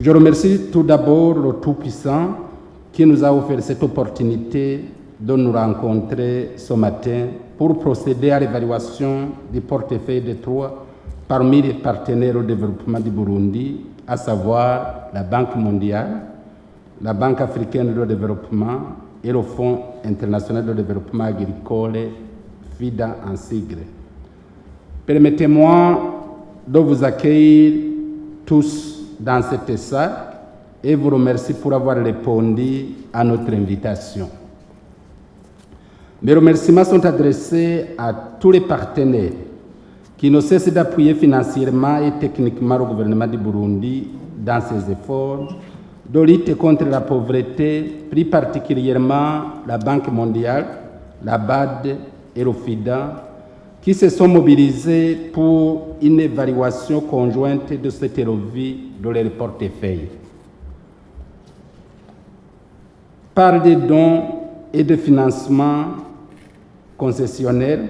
Je remercie tout d'abord le Tout-Puissant qui nous a offert cette opportunité de nous rencontrer ce matin pour procéder à l'évaluation du portefeuille de trois parmi les partenaires au développement du Burundi, à savoir la Banque mondiale, la Banque africaine de développement et le Fonds international de développement agricole, FIDA en sigle. Permettez-moi de vous accueillir tous dans cette salle et vous remercie pour avoir répondu à notre invitation. Mes remerciements sont adressés à tous les partenaires qui ne cessent d'appuyer financièrement et techniquement le gouvernement du Burundi dans ses efforts de lutte contre la pauvreté, plus particulièrement la Banque mondiale, la BAD et le FIDA, qui se sont mobilisés pour une évaluation conjointe de cette revue de leur portefeuille. Par des dons et de financements concessionnels,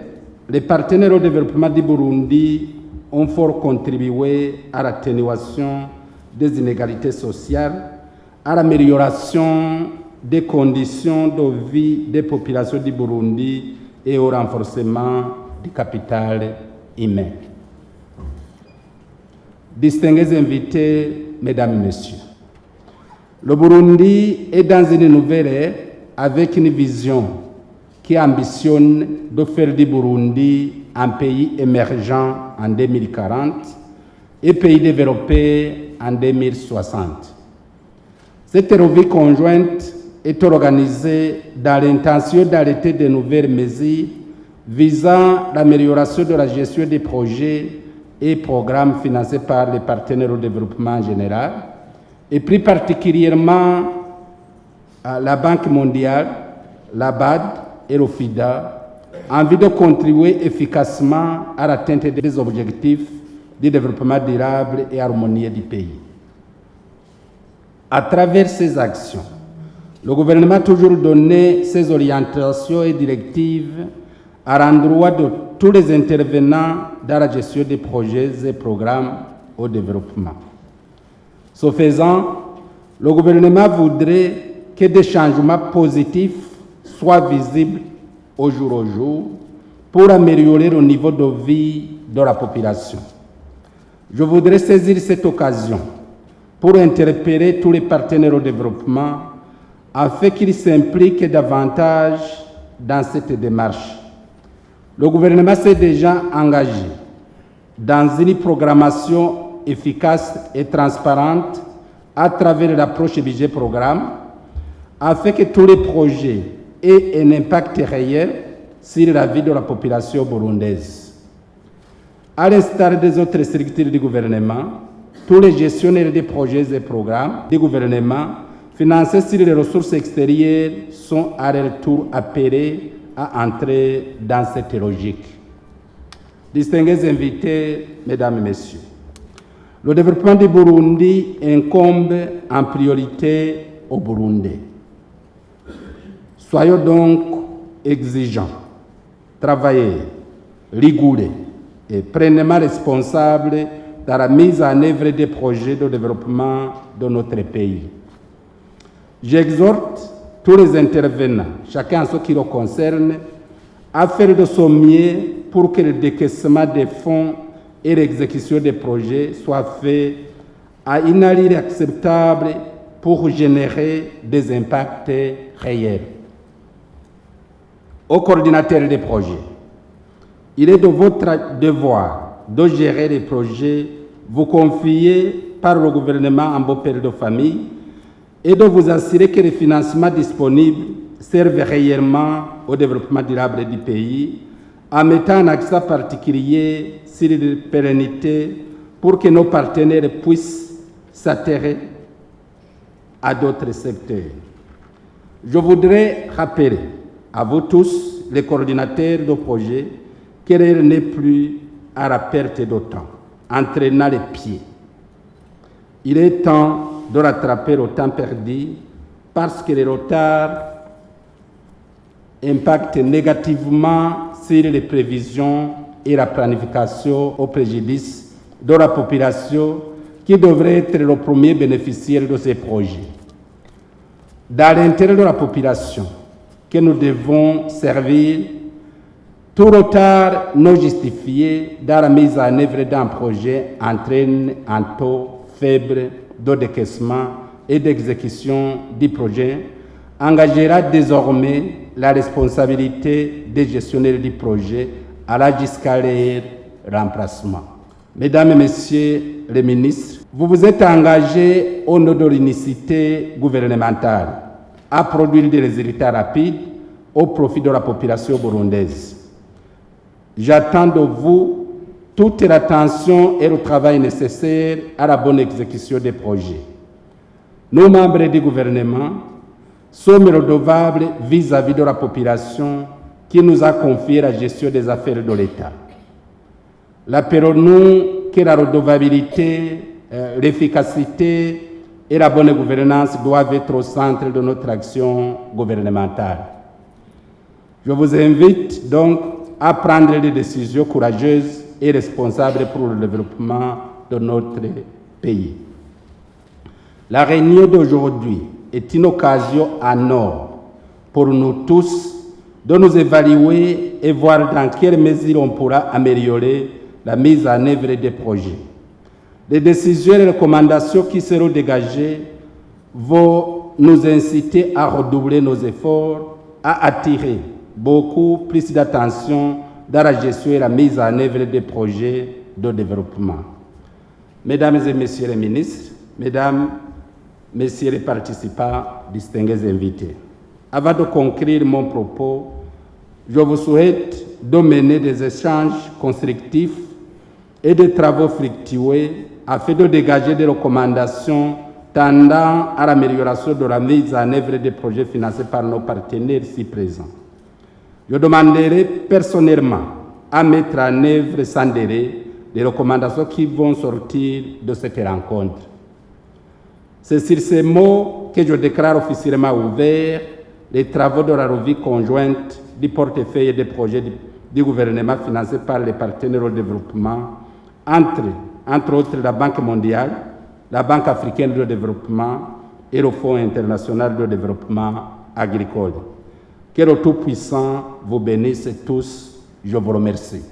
les partenaires au développement du Burundi ont fort contribué à l'atténuation des inégalités sociales, à l'amélioration des conditions de vie des populations du Burundi et au renforcement du capital humain. Distingués invités, mesdames et messieurs, le Burundi est dans une nouvelle ère avec une vision qui ambitionne de faire du Burundi un pays émergent en 2040 et pays développé en 2060. Cette revue conjointe est organisée dans l'intention d'arrêter de nouvelles mesures visant l'amélioration de la gestion des projets et programmes financés par les partenaires au développement en général, et plus particulièrement la Banque mondiale, la BAD et le FIDA, en vue de contribuer efficacement à l'atteinte des objectifs du développement durable et harmonieux du pays. À travers ces actions, le gouvernement a toujours donné ses orientations et directives à l'endroit de tous les intervenants dans la gestion des projets et programmes au développement. Ce faisant, le gouvernement voudrait que des changements positifs soient visibles au jour pour améliorer le niveau de vie de la population. Je voudrais saisir cette occasion pour interpeller tous les partenaires au développement afin qu'ils s'impliquent davantage dans cette démarche. Le gouvernement s'est déjà engagé dans une programmation efficace et transparente à travers l'approche budget-programme afin que tous les projets aient un impact réel sur la vie de la population burundaise. À l'instar des autres structures du gouvernement, tous les gestionnaires des projets et programmes du gouvernement financés sur les ressources extérieures sont à leur tour appelés à entrer dans cette logique. Distingués invités, mesdames et messieurs, le développement du Burundi incombe en priorité au Burundi. Soyons donc exigeants, travailleurs, rigoureux et pleinement responsables dans la mise en œuvre des projets de développement de notre pays. J'exhorte tous les intervenants, chacun en ce qui le concerne, à faire de son mieux pour que le décaissement des fonds et l'exécution des projets soient faits à une allure acceptable pour générer des impacts réels. Aux coordinateurs des projets, il est de votre devoir de gérer les projets vous confiés par le gouvernement en beau père de famille et de vous assurer que les financements disponibles servent réellement au développement durable du pays, en mettant un accent particulier sur la pérennité pour que nos partenaires puissent s'atterrer à d'autres secteurs. Je voudrais rappeler à vous tous, les coordinateurs de projets, que l'heure n'est plus à la perte de temps, entraînant les pieds. Il est temps de rattraper le temps perdu parce que les retards impactent négativement sur les prévisions et la planification au préjudice de la population qui devrait être le premier bénéficiaire de ces projets. Dans l'intérêt de la population que nous devons servir, tout retard non justifié dans la mise en œuvre d'un projet entraîne un taux faible de décaissement et d'exécution du projet, engagera désormais la responsabilité des gestionnaires du projet allant jusqu'à leur remplacement. Mesdames et Messieurs les ministres, vous vous êtes engagés au nom de l'unicité gouvernementale à produire des résultats rapides au profit de la population burundaise. J'attends de vous toute l'attention et le travail nécessaire à la bonne exécution des projets. Nous, membres du gouvernement, sommes redevables vis-à-vis de la population qui nous a confié la gestion des affaires de l'État. Rappelons-nous que la redevabilité, l'efficacité et la bonne gouvernance doivent être au centre de notre action gouvernementale. Je vous invite donc à prendre des décisions courageuses et responsables pour le développement de notre pays. La réunion d'aujourd'hui est une occasion en or pour nous tous de nous évaluer et voir dans quelle mesure on pourra améliorer la mise en œuvre des projets. Les décisions et les recommandations qui seront dégagées vont nous inciter à redoubler nos efforts, à attirer beaucoup plus d'attention dans la gestion et la mise en œuvre des projets de développement. Mesdames et Messieurs les ministres, Mesdames, Messieurs les participants, distingués invités, avant de conclure mon propos, je vous souhaite de mener des échanges constructifs et des travaux fructueux afin de dégager des recommandations tendant à l'amélioration de la mise en œuvre des projets financés par nos partenaires ici présents. Je demanderai personnellement à mettre en œuvre sans délai les recommandations qui vont sortir de cette rencontre. C'est sur ces mots que je déclare officiellement ouverts les travaux de la revue conjointe du portefeuille des projets du gouvernement financés par les partenaires au développement, entre autres la Banque mondiale, la Banque africaine de développement et le Fonds international de développement agricole. Que le Tout-Puissant vous bénisse tous. Je vous remercie.